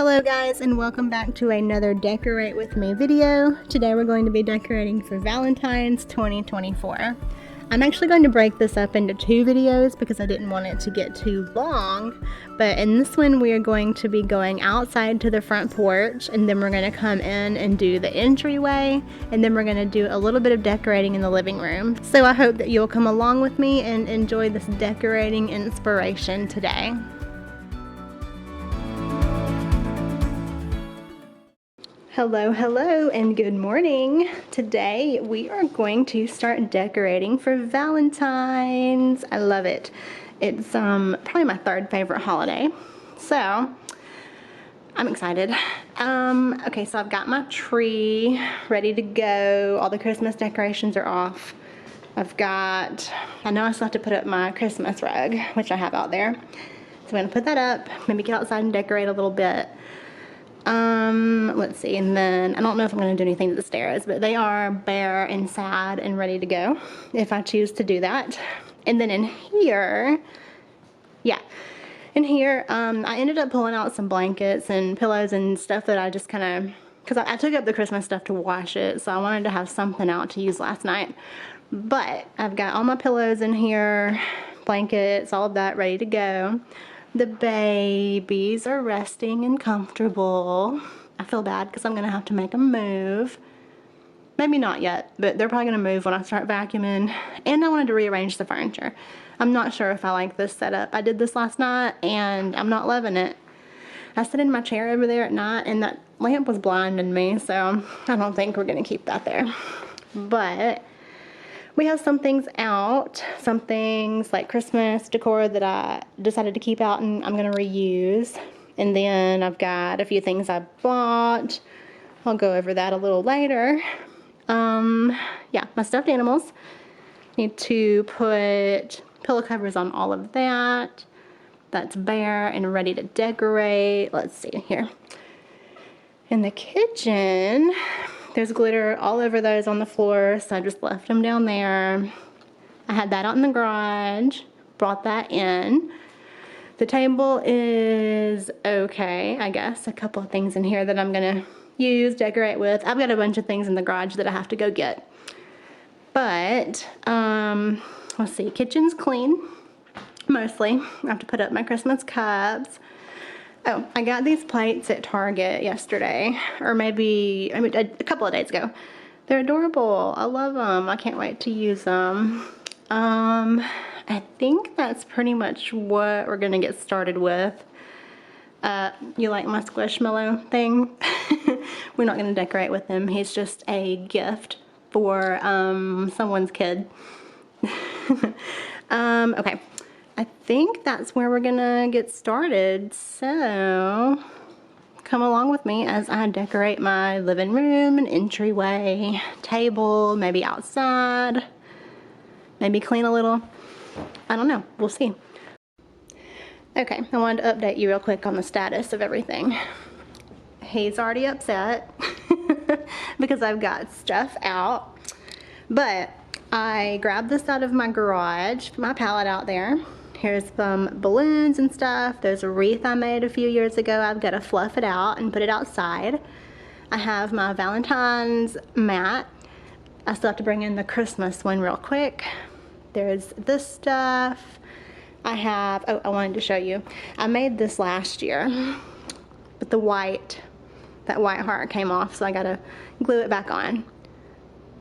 Hello guys, and welcome back to another Decorate With Me video. Today we're going to be decorating for Valentine's 2024. I'm actually going to break this up into two videos because I didn't want it to get too long. But in this one we are going to be going outside to the front porch, and then we're going to come in and do the entryway, and then we're going to do a little bit of decorating in the living room. So I hope that you'll come along with me and enjoy this decorating inspiration today. Hello, and good morning. Today we are going to start decorating for Valentine's. I love it. It's probably my third favorite holiday, so I'm excited. Okay, so I've got my tree ready to go. All the Christmas decorations are off. I know I still have to put up my Christmas rug, which I have out there. So I'm gonna put that up, maybe get outside and decorate a little bit. Let's see, and then I don't know if I'm going to do anything to the stairs, but they are bare and sad and ready to go if I choose to do that. And then in here, I ended up pulling out some blankets and pillows and stuff that I just kind of, because I took up the Christmas stuff to wash it, so I wanted to have something out to use last night. But I've got all my pillows in here, blankets, all of that ready to go. The babies are resting and comfortable. I feel bad because I'm going to have to make them move. Maybe not yet, but they're probably going to move when I start vacuuming. And I wanted to rearrange the furniture. I'm not sure if I like this setup. I did this last night and I'm not loving it. I sit in my chair over there at night and that lamp was blinding me, so I don't think we're going to keep that there. But we have some things out, some things like Christmas decor that I decided to keep out and I'm going to reuse. And then I've got a few things I bought. I'll go over that a little later. My stuffed animals. Need to put pillow covers on all of that. That's bare and ready to decorate. Let's see here. In the kitchen, there's glitter all over those on the floor, so I just left them down there. I had that out in the garage, brought that in. The table is okay, I guess. A couple of things in here that I'm gonna use, decorate with. I've got a bunch of things in the garage that I have to go get. But, let's see, kitchen's clean, mostly. I have to put up my Christmas cups. Oh, I got these plates at Target yesterday, or maybe a couple of days ago. They're adorable. I love them. I can't wait to use them. I think that's pretty much what we're gonna get started with. You like my squishmallow thing? We're not gonna decorate with him. He's just a gift for someone's kid. Okay. I think that's where we're gonna get started, so come along with me as I decorate my living room and entryway, table, maybe outside, maybe clean a little. I don't know, we'll see. Okay, I wanted to update you real quick on the status of everything. He's already upset because I've got stuff out, but I grabbed this out of my garage, my pallet out there. Here's some balloons and stuff. There's a wreath I made a few years ago. I've got to fluff it out and put it outside. I have my Valentine's mat. I still have to bring in the Christmas one real quick. There's this stuff. I wanted to show you. I made this last year, but that white heart came off, so I gotta glue it back on.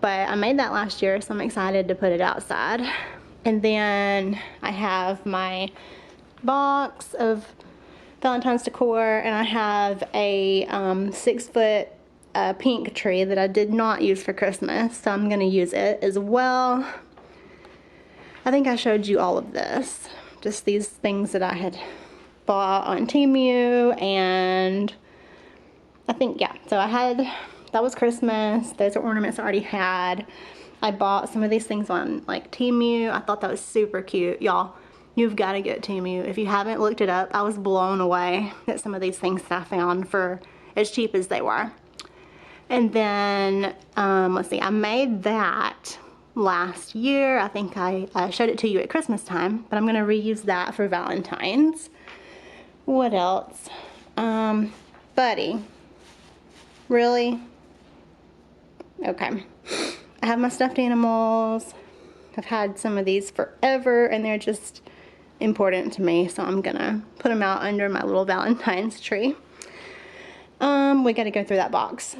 But I made that last year, so I'm excited to put it outside. And then I have my box of Valentine's decor, and I have a 6-foot pink tree that I did not use for Christmas, so I'm going to use it as well. I think I showed you all of this. Just these things that I had bought on Temu, and I think, yeah. So that was Christmas. Those are ornaments I already had. I bought some of these things on like Temu. I thought that was super cute. Y'all, you've got to get Temu. If you haven't looked it up, I was blown away at some of these things that I found for as cheap as they were. And then, let's see, I made that last year. I think I showed it to you at Christmas time, but I'm going to reuse that for Valentine's. What else? Buddy. Really? Okay. I have my stuffed animals. I've had some of these forever and they're just important to me, so I'm gonna put them out under my little Valentine's tree. We gotta go through that box.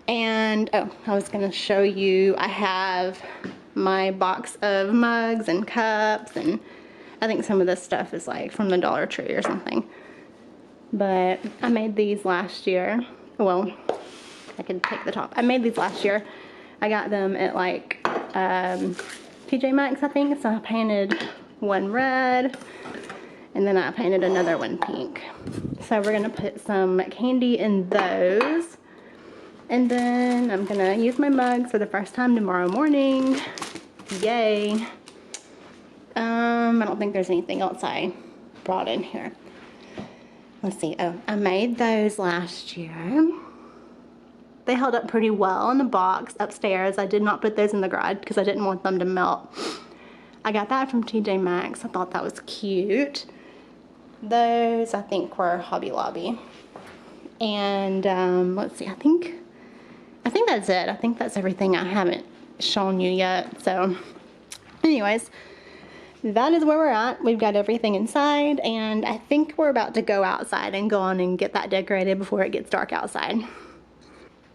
And oh, I was gonna show you, I have my box of mugs and cups, and I think some of this stuff is like from the Dollar Tree or something. But I made these last year. Well, I can take the top. I made these last year. I got them at like TJ Maxx, I think. So I painted one red and then I painted another one pink. So we're gonna put some candy in those. And then I'm gonna use my mugs for the first time tomorrow morning. Yay. I don't think there's anything else I brought in here. Let's see. Oh, I made those last year. They held up pretty well in the box upstairs. I did not put those in the garage because I didn't want them to melt. I got that from TJ Maxx. I thought that was cute. Those I think were Hobby Lobby. And let's see, I think that's it. I think that's everything I haven't shown you yet. So anyways, that is where we're at. We've got everything inside, and I think we're about to go outside and go on and get that decorated before it gets dark outside.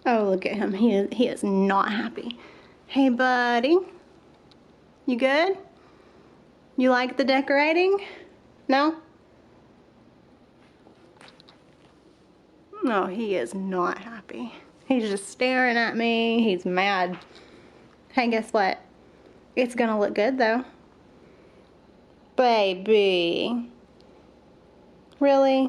Oh, look at him. He is not happy. Hey, buddy. You good? You like the decorating? No? No, he is not happy. He's just staring at me. He's mad. Hey, guess what? It's gonna look good, though. Baby. Really?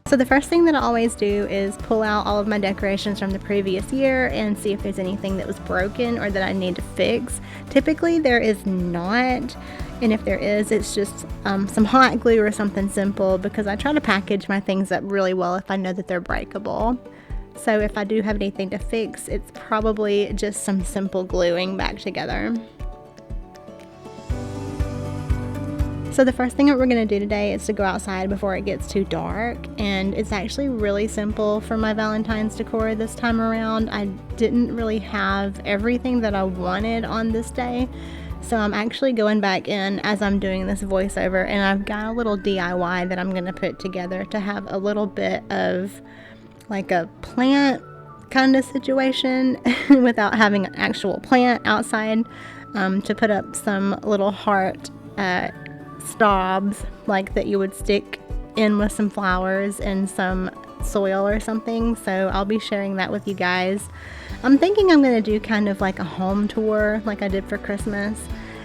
So the first thing that I always do is pull out all of my decorations from the previous year and see if there's anything that was broken or that I need to fix. Typically there is not, and if there is, it's just some hot glue or something simple, because I try to package my things up really well if I know that they're breakable. So if I do have anything to fix, it's probably just some simple gluing back together. So the first thing that we're going to do today is to go outside before it gets too dark, and it's actually really simple for my Valentine's decor this time around. I didn't really have everything that I wanted on this day, so I'm actually going back in as I'm doing this voiceover, and I've got a little DIY that I'm going to put together to have a little bit of like a plant kind of situation without having an actual plant outside, to put up some little heart stobs like that you would stick in with some flowers and some soil or something. So I'll be sharing that with you guys. I'm thinking I'm going to do kind of like a home tour like I did for Christmas.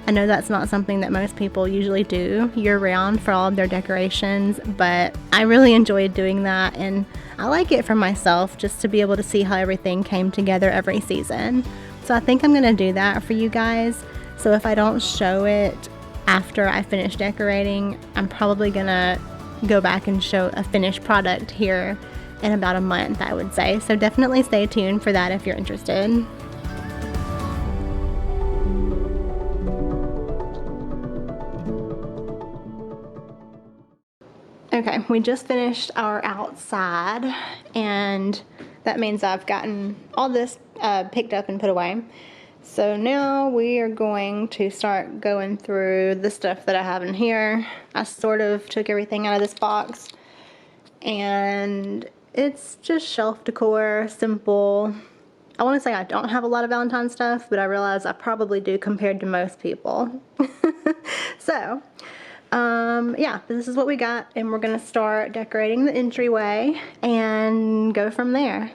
I know that's not something that most people usually do year-round for all of their decorations, but I really enjoyed doing that, and I like it for myself just to be able to see how everything came together every season. So I think I'm going to do that for you guys. So if I don't show it after I finish decorating, I'm probably gonna go back and show a finished product here in about a month, I would say. So definitely stay tuned for that if you're interested. Okay, we just finished our outside, and that means I've gotten all this picked up and put away. So now we are going to start going through the stuff that I have in here. I sort of took everything out of this box, and it's just shelf decor, simple. I want to say I don't have a lot of Valentine stuff, but I realize I probably do compared to most people. So, yeah, this is what we got, and we're going to start decorating the entryway and go from there.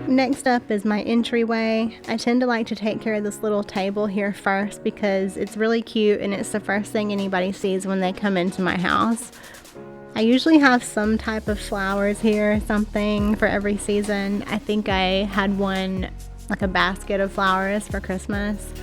Next up is my entryway. I tend to like to take care of this little table here first because it's really cute and it's the first thing anybody sees when they come into my house. I usually have some type of flowers here, something for every season. I think I had one, like a basket of flowers for Christmas.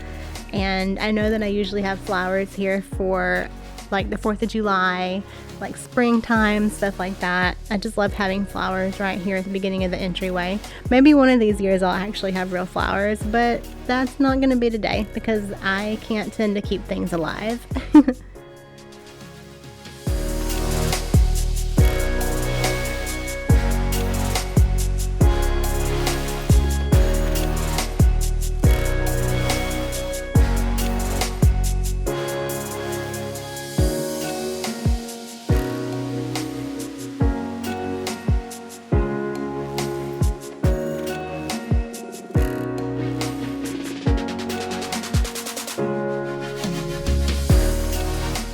And I know that I usually have flowers here for like the 4th of July, like springtime, stuff like that. I just love having flowers right here at the beginning of the entryway. Maybe one of these years I'll actually have real flowers, but that's not going to be today because I can't tend to keep things alive.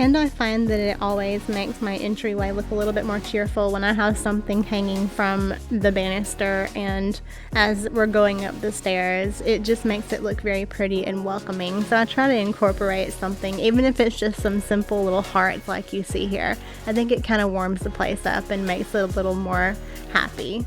And I find that it always makes my entryway look a little bit more cheerful when I have something hanging from the banister, and as we're going up the stairs, it just makes it look very pretty and welcoming. So I try to incorporate something, even if it's just some simple little hearts like you see here. I think it kind of warms the place up and makes it a little more happy.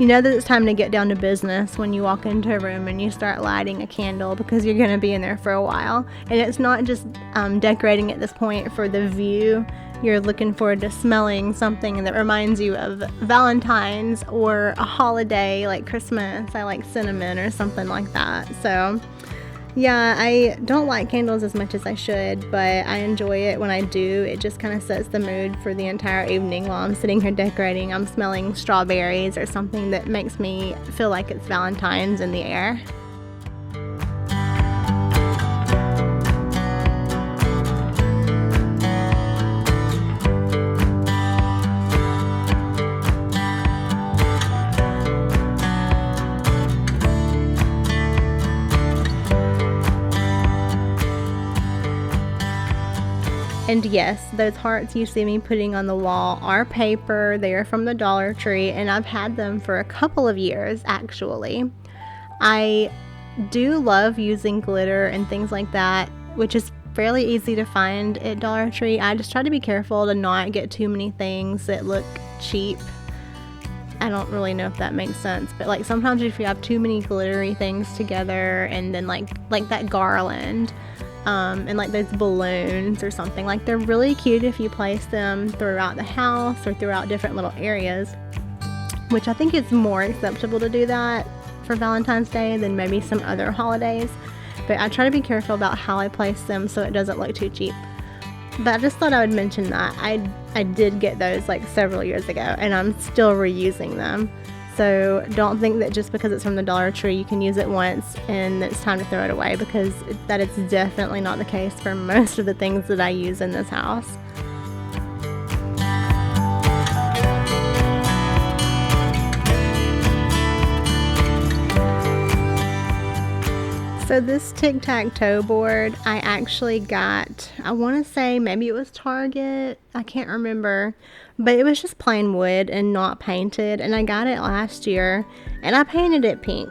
You know that it's time to get down to business when you walk into a room and you start lighting a candle, because you're going to be in there for a while. And it's not just decorating at this point for the view. You're looking forward to smelling something that reminds you of Valentine's or a holiday like Christmas. I like cinnamon or something like that. So yeah, I don't like candles as much as I should, but I enjoy it when I do. It just kind of sets the mood for the entire evening. While I'm sitting here decorating, I'm smelling strawberries or something that makes me feel like it's Valentine's in the air. And yes, those hearts you see me putting on the wall are paper. They are from the Dollar Tree, and I've had them for a couple of years actually. I do love using glitter and things like that, which is fairly easy to find at Dollar Tree. I just try to be careful to not get too many things that look cheap. I don't really know if that makes sense, but like sometimes if you have too many glittery things together, and then like that garland, and like those balloons or something, like they're really cute if you place them throughout the house or throughout different little areas, which I think it's more acceptable to do that for Valentine's Day than maybe some other holidays. But I try to be careful about how I place them so it doesn't look too cheap. But I just thought I would mention that I did get those like several years ago, and I'm still reusing them. So don't think that just because it's from the Dollar Tree you can use it once and it's time to throw it away, because that is definitely not the case for most of the things that I use in this house. So this tic-tac-toe board I actually got, I want to say maybe it was Target, I can't remember, but it was just plain wood and not painted, and I got it last year and I painted it pink.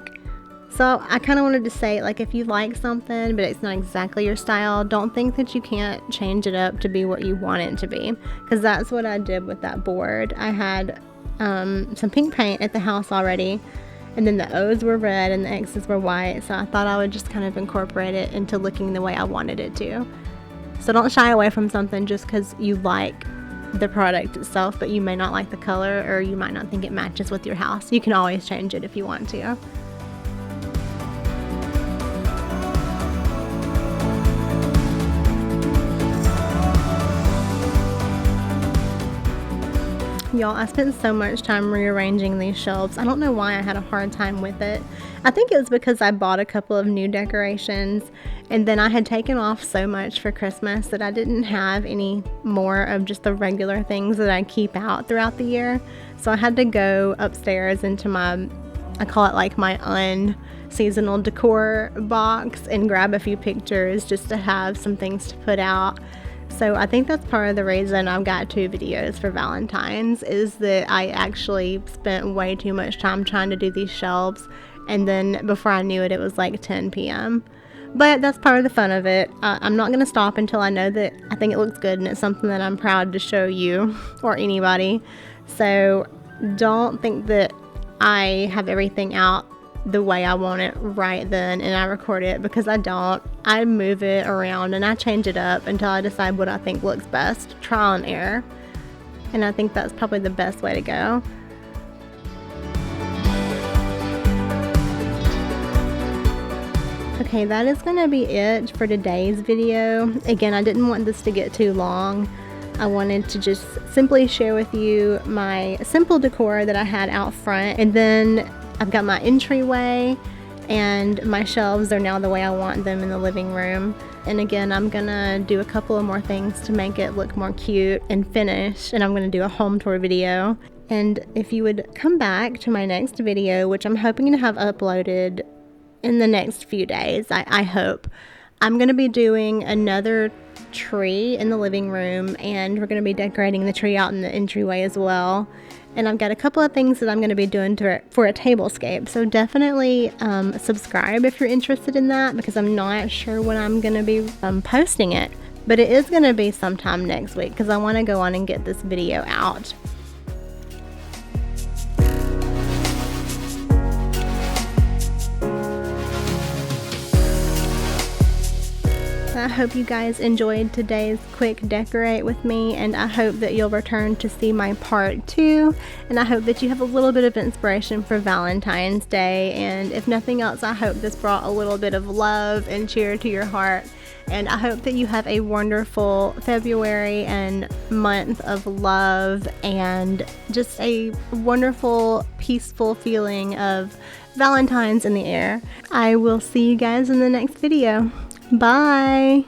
So I kind of wanted to say, like, if you like something but it's not exactly your style, don't think that you can't change it up to be what you want it to be, because that's what I did with that board. I had some pink paint at the house already, and then the O's were red and the X's were white, so I thought I would just kind of incorporate it into looking the way I wanted it to. So don't shy away from something just because you like the product itself, but you may not like the color, or you might not think it matches with your house. You can always change it if you want to. Y'all, I spent so much time rearranging these shelves. I don't know why I had a hard time with it. I think it was because I bought a couple of new decorations, and then I had taken off so much for Christmas that I didn't have any more of just the regular things that I keep out throughout the year. So I had to go upstairs into my, I call it like my unseasonal decor box, and grab a few pictures just to have some things to put out. So I think that's part of the reason I've got 2 videos for Valentine's, is that I actually spent way too much time trying to do these shelves, and then before I knew it, it was like 10 p.m. But that's part of the fun of it. I'm not going to stop until I know that I think it looks good and it's something that I'm proud to show you or anybody. So don't think that I have everything out the way I want it right then and I record it, because I don't. I move it around and I change it up until I decide what I think looks best. Trial and error. And I think that's probably the best way to go. Okay, that is going to be it for today's video. Again, I didn't want this to get too long. I wanted to just simply share with you my simple decor that I had out front. And then I've got my entryway, and my shelves are now the way I want them in the living room. And again, I'm gonna do a couple of more things to make it look more cute and finished, and I'm gonna do a home tour video. And if you would come back to my next video, which I'm hoping to have uploaded in the next few days, I hope. I'm gonna be doing another tree in the living room, and we're gonna be decorating the tree out in the entryway as well. And I've got a couple of things that I'm going to be doing for a tablescape. So definitely subscribe if you're interested in that, because I'm not sure when I'm going to be posting it. But it is going to be sometime next week, because I want to go on and get this video out. I hope you guys enjoyed today's quick decorate with me, and I hope that you'll return to see my part 2, and I hope that you have a little bit of inspiration for Valentine's Day. And if nothing else, I hope this brought a little bit of love and cheer to your heart, and I hope that you have a wonderful February and month of love and just a wonderful, peaceful feeling of Valentine's in the air. I will see you guys in the next video. Bye!